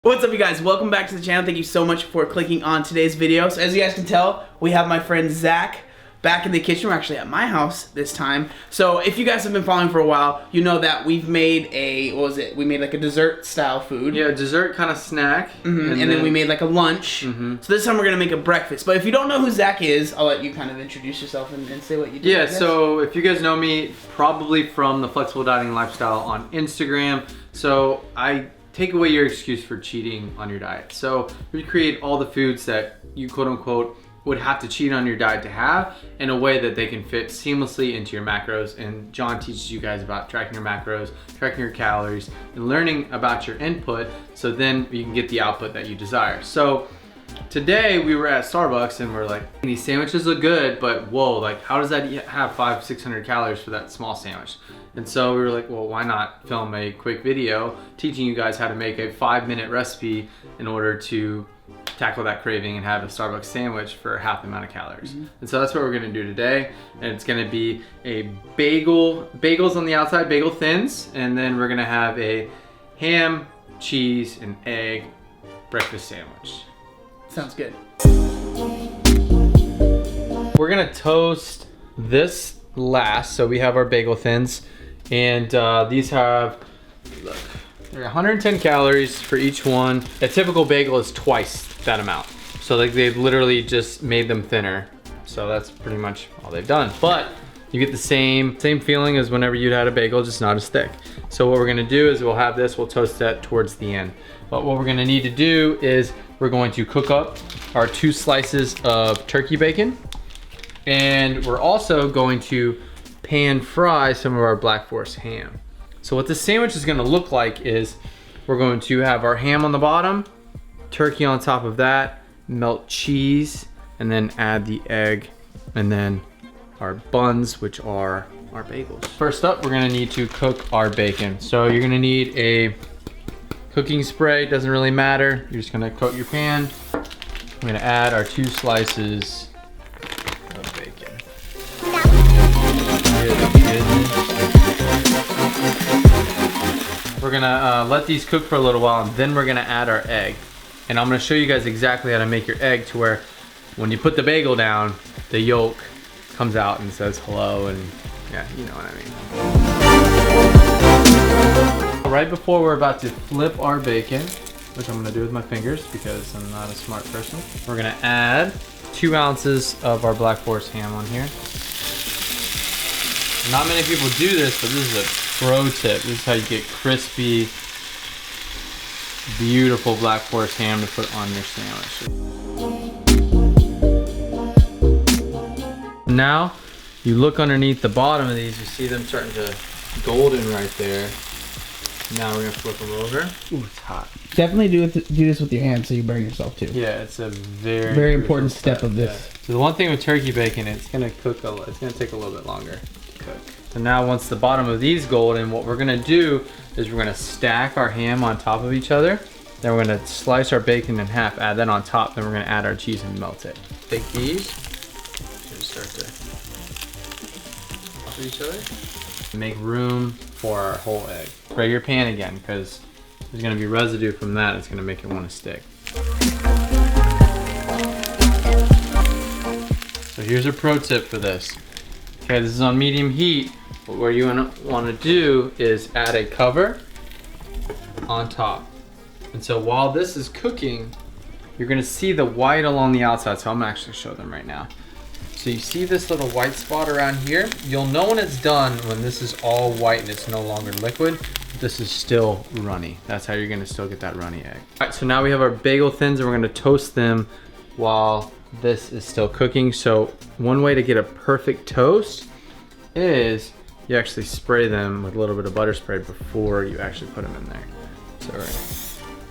What's up, you guys? Welcome back to the channel. Thank you so much for clicking on today's video. So as you guys can tell, we have my friend Zach back in the kitchen. We're actually at my house this time. So if you guys have been following for a while, you know that we've made a, we made like a dessert style food. Yeah, dessert kind of snack. And then we made like a lunch. So this time we're gonna make a breakfast. But if you don't know who Zach is, I'll let you kind of introduce yourself and say what you do. Yeah, so if you guys know me, probably from the Flexible Dieting Lifestyle on Instagram. So I take away your excuse for cheating on your diet. So we create all the foods that you quote unquote would have to cheat on your diet to have in a way that they can fit seamlessly into your macros. And John teaches you guys about tracking your macros, tracking your calories, and learning about your input so then you can get the output that you desire. So today we were at Starbucks and we're like, these sandwiches look good, but whoa, like how does that have 500-600 calories for that small sandwich? And so we were like, well, why not film a quick video teaching you guys how to make a 5-minute recipe in order to tackle that craving and have a Starbucks sandwich for half the amount of calories. And so that's what we're gonna do today. And it's gonna be a bagels on the outside, bagel thins, and then we're gonna have a ham, cheese, and egg breakfast sandwich. Sounds good. We're gonna toast this last. So we have our bagel thins, and these have, look, they're 110 calories for each one. A typical bagel is twice that amount. So like they've literally just made them thinner. So that's pretty much all they've done. But you get the same feeling as whenever you'd had a bagel, just not as thick. So what we're gonna do is we'll have this, we'll toast that towards the end. But what we're gonna need to do is we're going to cook up our 2 slices of turkey bacon. And we're also going to pan fry some of our Black Forest ham. So what this sandwich is gonna look like is we're going to have our ham on the bottom, turkey on top of that, melt cheese, and then add the egg, and then our buns, which are our bagels. First up, we're gonna need to cook our bacon. So you're gonna need a cooking spray, doesn't really matter. You're just gonna coat your pan. I'm gonna add our 2 slices of bacon. We're gonna let these cook for a little while, and then we're gonna add our egg. And I'm gonna show you guys exactly how to make your egg to where when you put the bagel down, the yolk comes out and says hello, and yeah, you know what I mean. Right before we're about to flip our bacon, which I'm gonna do with my fingers because I'm not a smart person, we're gonna add 2 ounces of our Black Forest ham on here. Not many people do this, but this is a pro tip. This is how you get crispy, beautiful Black Forest ham to put on your sandwich. Now, you look underneath the bottom of these, you see them starting to golden right there. Now we're gonna flip them over. Ooh, it's hot. Definitely do this with your hands so you burn yourself too. Yeah, it's a very important step of this. Yeah. So the one thing with turkey bacon, it's gonna cook it's gonna take a little bit longer to cook. So now once the bottom of these golden, what we're gonna do is we're gonna stack our ham on top of each other. Then we're gonna slice our bacon in half, add that on top, then we're gonna add our cheese and melt it. Take these, just start to top of each other. Make room for our whole egg. Spray your pan again, because there's gonna be residue from that. It's gonna make it wanna stick. So here's a pro tip for this. Okay, this is on medium heat. But what you wanna do is add a cover on top. And so while this is cooking, you're gonna see the white along the outside. So I'm gonna actually show them right now. So you see this little white spot around here? You'll know when it's done when this is all white and it's no longer liquid. This is still runny. That's how you're gonna still get that runny egg. All right, so now we have our bagel thins and we're gonna toast them while this is still cooking. So one way to get a perfect toast is you actually spray them with a little bit of butter spray before you actually put them in there. So we're gonna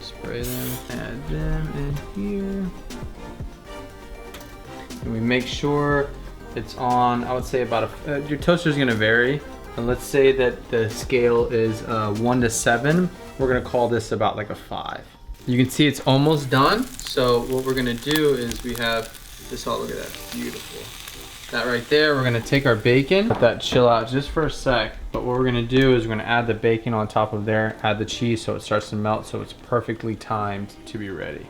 spray them, add them in here. And we make sure it's on, I would say about your toaster's gonna vary. And let's say that the scale is 1 to 7. We're gonna call this about like a 5. You can see it's almost done. So what we're gonna do is we have this, look at that, beautiful. That right there, we're gonna take our bacon, let that chill out just for a sec. But what we're gonna do is we're gonna add the bacon on top of there, add the cheese so it starts to melt, so it's perfectly timed to be ready.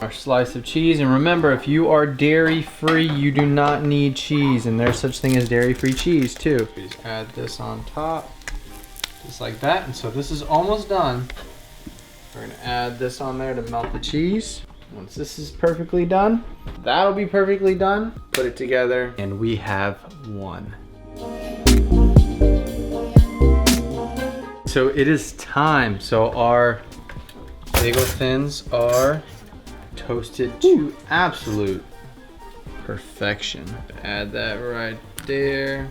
Our slice of cheese, and remember, if you are dairy free, you do not need cheese, and there's such thing as dairy free cheese too. We just add this on top, just like that, and so this is almost done. We're gonna add this on there to melt the cheese. Once this is perfectly done, that'll be perfectly done. Put it together, and we have one. So it is time. So our bagel thins are toasted to absolute perfection. Add that right there.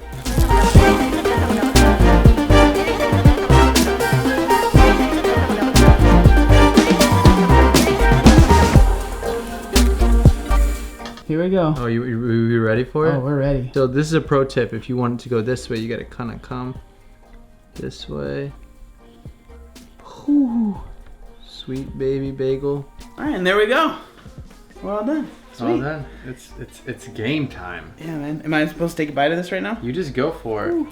Here we go. Oh, you ready for it? Oh, we're ready. So this is a pro tip. If you want it to go this way, you gotta kind of come this way. Ooh, sweet baby bagel. All right, and there we go. We're all done. Sweet. All done. It's game time. Yeah, man. Am I supposed to take a bite of this right now? You just go for it. Ooh.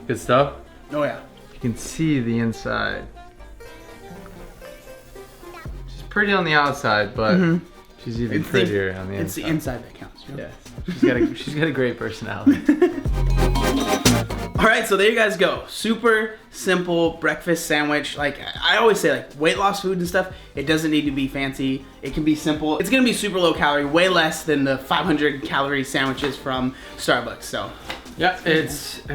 Good stuff. Oh yeah. You can see the inside. She's pretty on the outside, but she's even prettier on the inside. It's the inside that counts. You know? Yes. She's got a great personality. All right, so there you guys go. Super simple breakfast sandwich. Like I always say, like weight loss food and stuff, it doesn't need to be fancy. It can be simple. It's gonna be super low calorie, way less than the 500 calorie sandwiches from Starbucks. So yeah, it's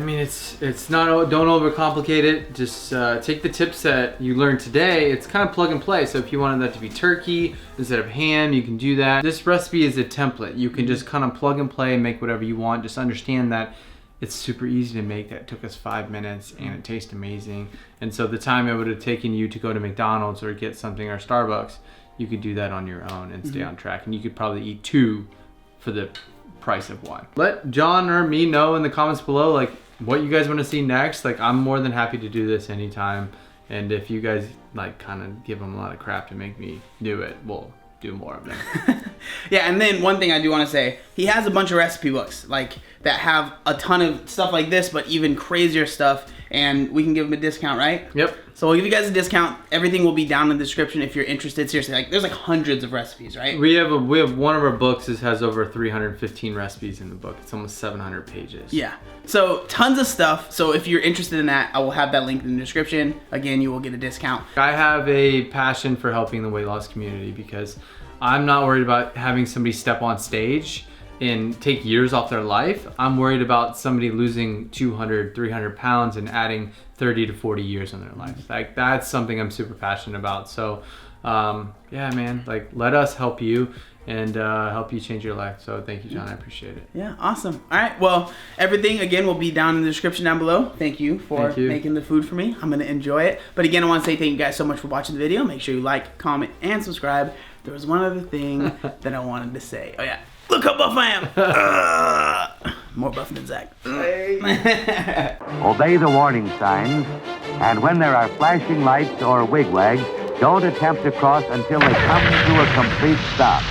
not, don't overcomplicate it. Just take the tips that you learned today. It's kind of plug and play. So if you wanted that to be turkey instead of ham, you can do that. This recipe is a template. You can just kind of plug and play and make whatever you want. Just understand that it's super easy to make. That took us 5 minutes and it tastes amazing. And so the time it would have taken you to go to McDonald's or get something or Starbucks, you could do that on your own and stay on track. And you could probably eat 2 for the price of 1. Let John or me know in the comments below like what you guys want to see next. Like I'm more than happy to do this anytime. And if you guys like kind of give them a lot of crap to make me do it, we'll do more of them. Yeah, and then one thing I do want to say, he has a bunch of recipe books like that have a ton of stuff like this, but even crazier stuff, and we can give him a discount, right? Yep. So we'll give you guys a discount. Everything will be down in the description if you're interested. Seriously, like there's like hundreds of recipes, right? We have one of our books has over 315 recipes in the book. It's almost 700 pages. Yeah. So tons of stuff. So if you're interested in that, I will have that link in the description. Again, you will get a discount. I have a passion for helping the weight loss community because I'm not worried about having somebody step on stage and take years off their life. I'm worried about somebody losing 200, 300 pounds and adding 30 to 40 years on their life. Like that's something I'm super passionate about. So yeah, man, like let us help you and help you change your life. So thank you, John. I appreciate it. Yeah, awesome. All right, well, everything again will be down in the description down below. Thank you for making the food for me. I'm gonna enjoy it. But again, I want to say thank you guys so much for watching the video. Make sure you like, comment, and subscribe. There was one other thing that I wanted to say. Oh yeah, look how buff I am. More buff than Zach. Obey the warning signs, and when there are flashing lights or wigwags, don't attempt to cross until they come to a complete stop.